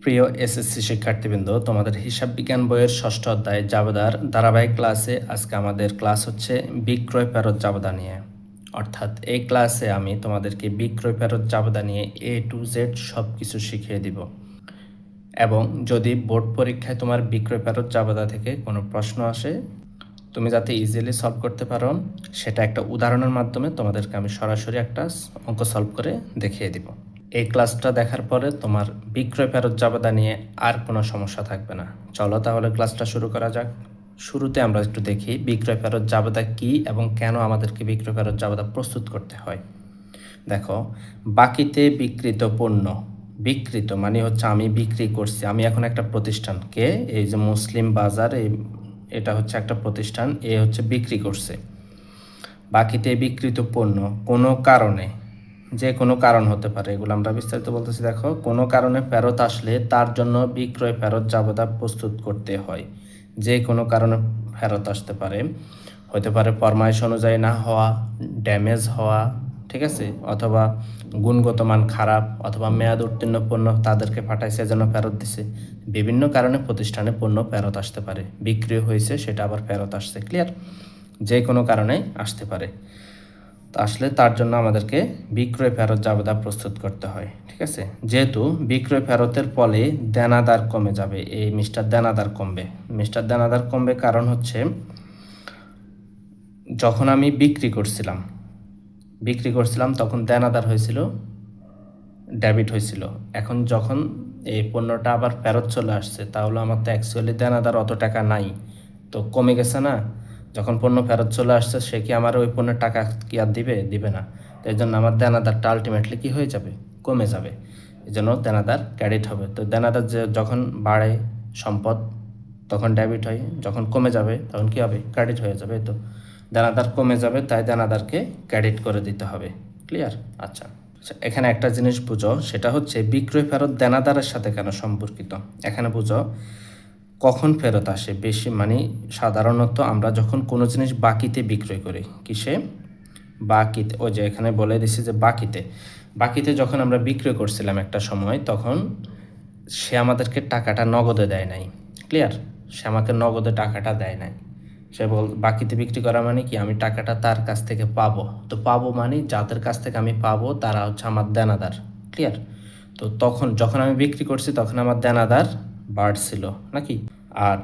প্রিয় এসএসসি শিক্ষার্থীবৃন্দ, তোমাদের হিসাব বিজ্ঞান বইয়ের ষষ্ঠ অধ্যায় জাবেদার ধারাবাহিক ক্লাসে আজকে আমাদের ক্লাস হচ্ছে বিক্রয় ফেরত জাবেদা নিয়ে। অর্থাৎ এই ক্লাসে আমি তোমাদেরকে বিক্রয় ফেরত জাবেদা নিয়ে A to Z সব কিছু শিখিয়ে দিব। এবং যদি বোর্ড পরীক্ষায় তোমার বিক্রয় ফেরত জাবেদা থেকে কোনো প্রশ্ন আসে, তুমি যাতে ইজিলি সলভ করতে পারো সেটা একটা উদাহরণের মাধ্যমে তোমাদেরকে আমি সরাসরি একটা অঙ্ক সলভ করে দেখিয়ে দিব। এই ক্লাসটা দেখার পরে তোমার বিক্রয় ফেরত জাবেদা নিয়ে আর কোনো সমস্যা থাকবে না। চলো তাহলে ক্লাসটা শুরু করা যাক। শুরুতে আমরা একটু দেখি বিক্রয় ফেরত জাবেদা কী এবং কেন আমাদেরকে বিক্রয় ফেরত জাবেদা প্রস্তুত করতে হয়। দেখো, বাকিতে বিক্রিত পণ্য, বিক্রিত মানে হচ্ছে আমি বিক্রি করছি, আমি এখন একটা প্রতিষ্ঠানকে, এই যে মুসলিম বাজার, এটা হচ্ছে একটা প্রতিষ্ঠান, এ হচ্ছে বিক্রি করছে। বাকিতে বিক্রিত পণ্য কোনো কারণে, যে কোনো কারণ হতে পারে, এগুলো আমরা বিস্তারিত বলতেছি। দেখো, কোনো কারণে ফেরত আসলে তার জন্য বিক্রয় ফেরত জাবেদা প্রস্তুত করতে হয়। যে কোনো কারণে ফেরত আসতে পারে, হতে পারে ফরমাইশ অনুযায়ী না হওয়া, ড্যামেজ হওয়া, ঠিক আছে, অথবা গুণগত মান খারাপ, অথবা মেয়াদ উত্তীর্ণ পণ্য তাদেরকে পাঠাইছে যেন ফেরত দিছে। বিভিন্ন কারণে প্রতিষ্ঠানে পণ্য ফেরত আসতে পারে, বিক্রি হয়েছে সেটা আবার ফেরত আসছে। ক্লিয়ার? যে কোনো কারণে আসতে পারে। তো আসলে তার জন্য আমাদেরকে বিক্রয় ফেরত জাবেদা প্রস্তুত করতে হয়। ঠিক আছে, যেহেতু বিক্রয় ফেরতের ফলে দেনাদার কমে যাবে, এই মিস্টার দেনাদার কমবে। মিস্টার দেনাদার কমবে কারণ হচ্ছে যখন আমি বিক্রি করছিলাম তখন দেনাদার হয়েছিল, ডেবিট হয়েছিল। এখন যখন এই পণ্যটা আবার ফেরত চলে আসছে, তাহলে আমার তো অ্যাকচুয়ালি দেনাদার অত টাকা নাই, তো কমে গেছে না? যখন পণ্য ফেরত চলে আসছে, সে কি আমার ওই পণ্যের টাকা কি আর দিবে না। তো এই জন্য আমার দেনাদারটা আলটিমেটলি কি হয়ে যাবে? কমে যাবে। এই জন্য দেনাদার ক্রেডিট হবে। তো দেনাদার যখন বাড়ে সম্পদ, তখন ডেবিট হয়, যখন কমে যাবে তখন কি হবে? ক্রেডিট হয়ে যাবে। তো দেনাদার কমে যাবে, তাই দেনাদারকে ক্রেডিট করে দিতে হবে। ক্লিয়ার? আচ্ছা, এখানে একটা জিনিস বুঝো, সেটা হচ্ছে বিক্রয় ফেরত দেনাদারের সাথে কেন সম্পর্কিত। এখানে বুঝো কখন ফেরত আসে বেশি, মানে সাধারণত আমরা যখন কোনো জিনিস বাকিতে বিক্রয় করি। কিসে? বাকিতে। ওই যে এখানে বলে দিছি যে বাকিতে যখন আমরা বিক্রয় করছিলাম একটা সময়, তখন সে আমাদেরকে টাকাটা নগদে দেয় নাই। ক্লিয়ার? সে আমাকে নগদে টাকাটা দেয় নাই। সে বাকিতে বিক্রি করা মানে কি, আমি টাকাটা তার কাছ থেকে পাবো। তো পাবো মানে যাদের কাছ থেকে আমি পাবো তারা হচ্ছে আমার দেনাদার। ক্লিয়ার? তো তখন যখন আমি বিক্রি করছি তখন আমার দেনাদার বাড়ছিল নাকি? আর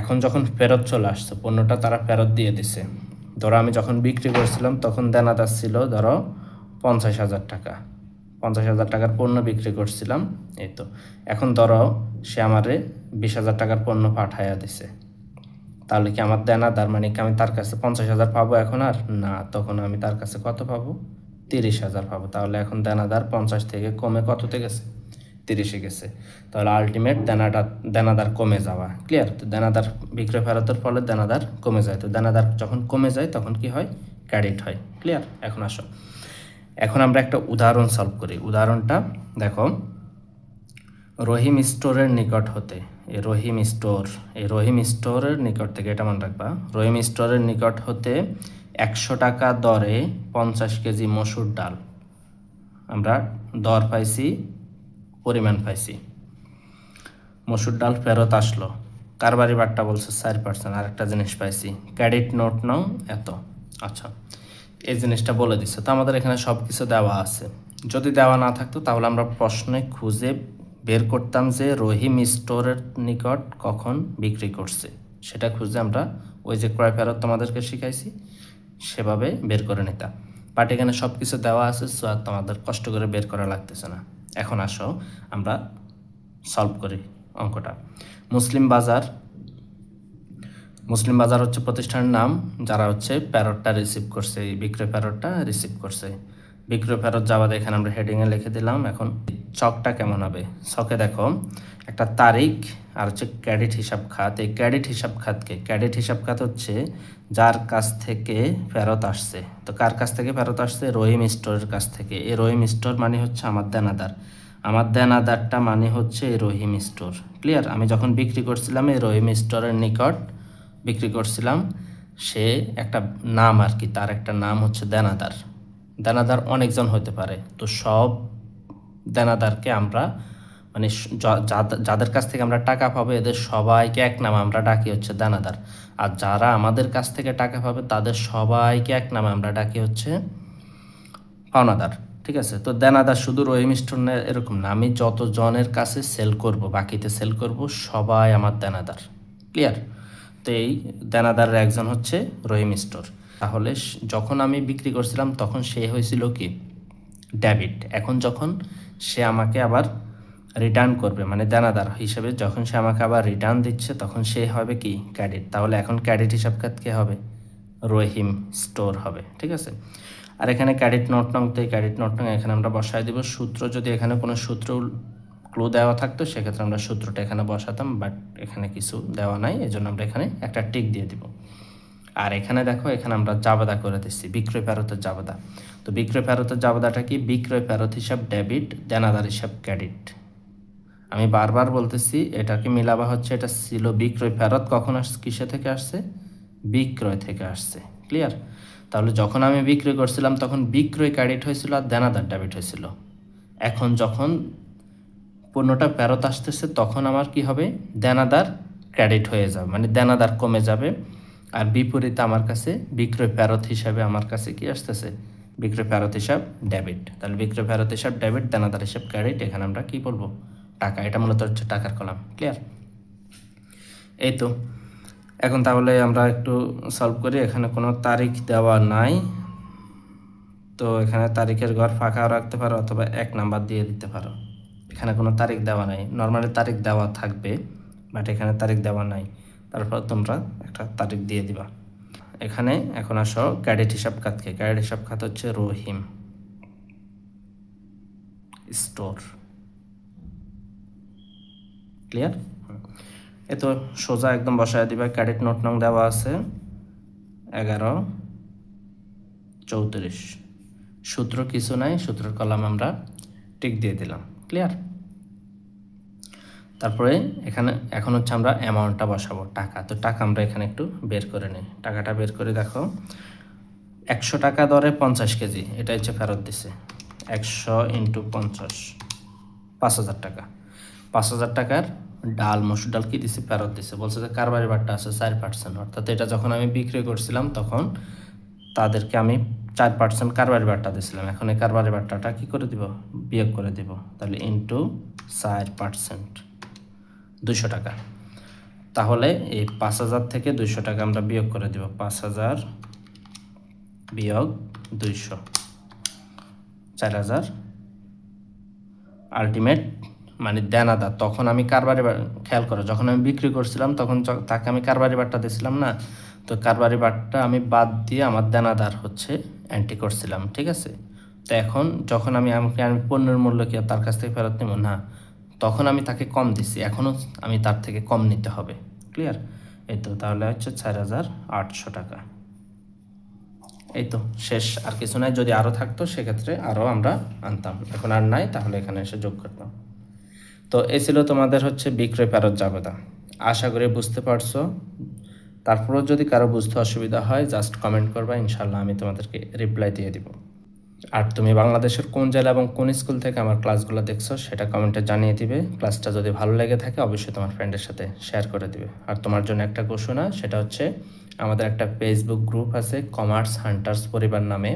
এখন যখন ফেরত চলে আসছে পণ্যটা, তারা ফেরত দিয়ে দিছে। ধরো আমি যখন বিক্রি করছিলাম তখন দেনাদার ছিল ধরো 50,000 টাকা, 50,000 টাকার পণ্য বিক্রি করছিলাম। এই তো এখন ধরো সে আমারে 20,000 টাকার পণ্য পাঠাইয়া দিছে। তাহলে কি আমার দেনাদার, মানে কি আমি তার কাছে 50,000 পাবো এখন? আর না, তখন আমি তার কাছে কত পাবো? 30,000 পাবো। তাহলে এখন দেনাদার 50 থেকে কমে কততে গেছে? 30-এ গেছে। তাহলে আলটিমেট দেনাদার কমে যাওয়া। ক্লিয়ার? তো দেনাদার বিক্রয় ফেরতের ফলে দেনাদার কমে যায়। তো দেনাদার যখন কমে যায় তখন কি হয়? ক্রেডিট হয়। ক্লিয়ার? এখন আসো, এখন আমরা একটা উদাহরণ সলভ করি। উদাহরণটা দেখো, রহিম স্টোরের নিকট হতে, এই রহিম স্টোরের নিকট থেকে, এটা মনে রাখবা, রহিম স্টোরের নিকট হতে 100 টাকা দরে 50 কেজি মসুর ডাল, আমরা দর পাইছি, পরিমাণ পাইছি। মসুর ডাল ফেরত আসলো, কারবারি বাট্টা বলছে 4%। আর একটা জিনিস পাইছি, ক্রেডিট নোট নাও এত। আচ্ছা, এই জিনিসটা বলে দিচ্ছে। তো আমাদের এখানে সব কিছু দেওয়া আছে। যদি দেওয়া না থাকতো তাহলে আমরা প্রশ্নে খুঁজে বের করতাম যে রহিম স্টোরের নিকট কখন বিক্রি করছে, সেটা খুঁজে আমরা ওই যে ক্রয় ফেরত তোমাদেরকে শিখাইছি সেভাবে বের করে নিতাম। বাট এখানে সব কিছু দেওয়া আছে, সো আর তোমাদের কষ্ট করে বের করা লাগতেছে না। এখন আসো আমরা সলভ করি অঙ্কটা। মুসলিম বাজার হচ্ছে প্রতিষ্ঠানের নাম, যারা হচ্ছে প্যারটটা রিসিভ করছে, এই বিক্রয় প্যারটটা রিসিভ করছে। বিক্রয় ফেরত জাবেদা এখানে আমরা হেডিংয়ে লিখে দিলাম। এখন ছকটা কেমন হবে? ছকে দেখো একটা তারিখ আর হচ্ছে ক্রেডিট হিসাব খাত। এই ক্রেডিট হিসাব খাত হচ্ছে যার কাছ থেকে ফেরত আসছে। তো কার কাছ থেকে ফেরত আসছে? রহিম স্টোরের কাছ থেকে। এই রহিম স্টোর মানে হচ্ছে আমার দেনাদার, আমার দেনাদারটা মানে হচ্ছে এই রহিম স্টোর। ক্লিয়ার? আমি যখন বিক্রি করছিলাম এই রহিম স্টোরের নিকট বিক্রি করছিলাম, সে একটা নাম আর কি, তার একটা নাম হচ্ছে দেনাদার অনেকজন হতে পারে। তো সব দেনাদারকে আমরা, মানে যাদের কাছ থেকে আমরা টাকা পাবো এদের সবাইকে এক নামে আমরা ডাকি হচ্ছে দানাদার, আর যারা আমাদের কাছ থেকে টাকা পাবে তাদের সবাইকে এক নামে আমরা ডাকি হচ্ছে পাওনাদার। ঠিক আছে, তো দেনাদার শুধু রহিম স্টোনের এরকম না, আমি যত জনের কাছে সেল করব, বাকিতে সেল করব, সবাই আমার দেনাদার। ক্লিয়ার? তো এই দেনাদারের একজন হচ্ছে রহিম স্টোর। তাহলে যখন আমি বিক্রি করছিলাম তখন সে হয়েছিল কি ডেবিট, এখন যখন সে আমাকে আবার রিটার্ন করবে মানে দেনাদার হিসেবে যখন সে আমাকে আবার রিটার্ন দিচ্ছে তখন সে হবে কি ক্রেডিট। তাহলে এখন ক্রেডিট হিসাব খাত কে হবে? রহিম স্টোর হবে। ঠিক আছে, আর এখানে ক্রেডিট নোট নং, তো এই ক্রেডিট নোট নং এখানে আমরা বসায় দিব। সূত্র যদি এখানে কোনো সূত্র ক্লু দেওয়া থাকতো সেক্ষেত্রে আমরা সূত্রটা এখানে বসাতাম, বাট এখানে কিছু দেওয়া নাই, এই জন্য আমরা এখানে একটা টিক দিয়ে দিব। আর এখানে দেখো, এখানে আমরা জাবেদা করে দিচ্ছি বিক্রয় ফেরতের জাবেদা। তো বিক্রয় ফেরতের জাবেদাটা কি? বিক্রয় ফেরত হিসাব ডেবিট, দেনাদার হিসাব ক্রেডিট। আমি বারবার বলতেছি এটাকে মিলাবা হচ্ছে, এটা ছিল বিক্রয় ফেরত, কখন আসছে, কিসে থেকে আসছে? বিক্রয় থেকে আসছে। ক্লিয়ার? তাহলে যখন আমি বিক্রয় করছিলাম তখন বিক্রয় ক্রেডিট হয়েছিল আর দেনাদার ডেবিট হয়েছিল। এখন যখন পণ্যটা ফেরত আসতেছে তখন আমার কি হবে? দেনাদার ক্রেডিট হয়ে যাবে, মানে দেনাদার কমে যাবে। আর বিপরীতে আমার কাছে বিক্রয় ফেরত হিসাবে আমার কাছে কি আসতেছে? বিক্রয় ফেরত হিসাব ডেবিট। তাহলে বিক্রয় ফেরত হিসাব ডেবিট, দেনাদার হিসাব ক্রেডিট। এখানে আমরা কি বলবো? টাকা। এটা মূলত হচ্ছে টাকার কলাম। ক্লিয়ার? এই তো, এখন তাহলে আমরা একটু সলভ করি। এখানে কোনো তারিখ দেওয়া নাই, তো এখানে তারিখের ঘর ফাঁকাও রাখতে পারো অথবা 1 নাম্বার দিয়ে দিতে পারো। এখানে কোনো তারিখ দেওয়া নাই, নর্মালি তারিখ দেওয়া থাকবে, বাট এখানে তারিখ দেওয়া নাই, তারপর তোমরা একটা তারিখ দিয়ে দিবা। এখানে এখন আসো ক্রেডিট হিসাব খাতকে। ক্রেডিট হিসাব খাত হচ্ছে রহিম স্টোর। ক্লিয়ার? এ তো সোজা একদম বসায় দিবা। ক্রেডিট নোট নং দেওয়া আছে 1134, সূত্র কিছু নাই, সূত্রের কলাম আমরা টিক দিয়ে দিলাম। ক্লিয়ার? তারপরে এখানে এখন হচ্ছে আমরা অ্যামাউন্টটা বসাবো, টাকা। তো টাকা আমরা এখানে একটু বের করে নিই। টাকাটা বের করে দেখো, 100 টাকা দরে 50 কেজি, এটা হচ্ছে ফেরত দিছে। 100 × 50, 5000 টাকা। 5000 টাকার ডাল, মসুর ডাল কি দিছে? ফেরত দিছে। বলছে যে কারবারি বাট্টা আছে 4%, অর্থাৎ এটা যখন আমি বিক্রি করছিলাম তখন তাদেরকে আমি 4% কারবারি বাট্টা দিয়েছিলাম। এখন এই কারবারি বাট্টাটা কী করে দিব? বিয়োগ করে দিব। তাহলে ইন্টু 4%, 200 টাকা। তাহলে এই 5000 থেকে 200 টাকা আমরা বিয়োগ করে দিব। 5000 বিয়োগ 200, 4000। আলটিমেট মানে দেনাদার, তখন আমি কারবারি, খেয়াল করো, যখন আমি বিক্রি করছিলাম তখন তাকে আমি কারবারি বাট্টা দিয়েছিলাম না, তো কারবারি বাট্টা আমি বাদ দিয়ে আমার দেনাদার হচ্ছে এন্ট্রি করছিলাম। ঠিক আছে, তো এখন যখন আমি পণ্যের মূল্য কি তার কাছ থেকে ফেরত নেব না, তখন আমি তাকে কম দিচ্ছি, এখনও আমি তার থেকে কম নিতে হবে। ক্লিয়ার? এই তো, তাহলে হচ্ছে 4800 টাকা। এই তো শেষ, আর কিছু নাই। যদি আরও থাকতো সেক্ষেত্রে আরও আমরা আনতাম, এখন আর নাই, তাহলে এখানে এসে যোগ করতাম। তো এই ছিল তোমাদের হচ্ছে বিক্রয় ফেরত জাবেদা। আশা করি বুঝতে পারছো। তারপরেও যদি কারো বুঝতে অসুবিধা হয় জাস্ট কমেন্ট করবা, ইনশাল্লাহ আমি তোমাদেরকে রিপ্লাই দিয়ে দিব। আর তুমি বাংলাদেশের কোন জেলা এবং কোন স্কুল থেকে আমার ক্লাসগুলো দেখছো সেটা কমেন্টে জানিয়ে দিবে। ক্লাসটা যদি ভালো লেগে থাকে অবশ্যই তোমার ফ্রেন্ডের সাথে শেয়ার করে দিবে। আর তোমার জন্য একটা ঘোষণা, সেটা হচ্ছে আমাদের একটা ফেসবুক গ্রুপ আছে কমার্স হান্টার্স পরিবার নামে,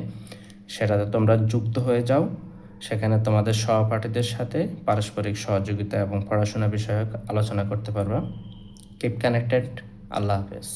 সেটাতে তোমরা যুক্ত হয়ে যাও। সেখানে তোমাদের সহপাঠীদের সাথে পারস্পরিক সহযোগিতা এবং পড়াশোনা বিষয়ক আলোচনা করতে পারবা। Keep connected. আল্লাহ হাফেজ।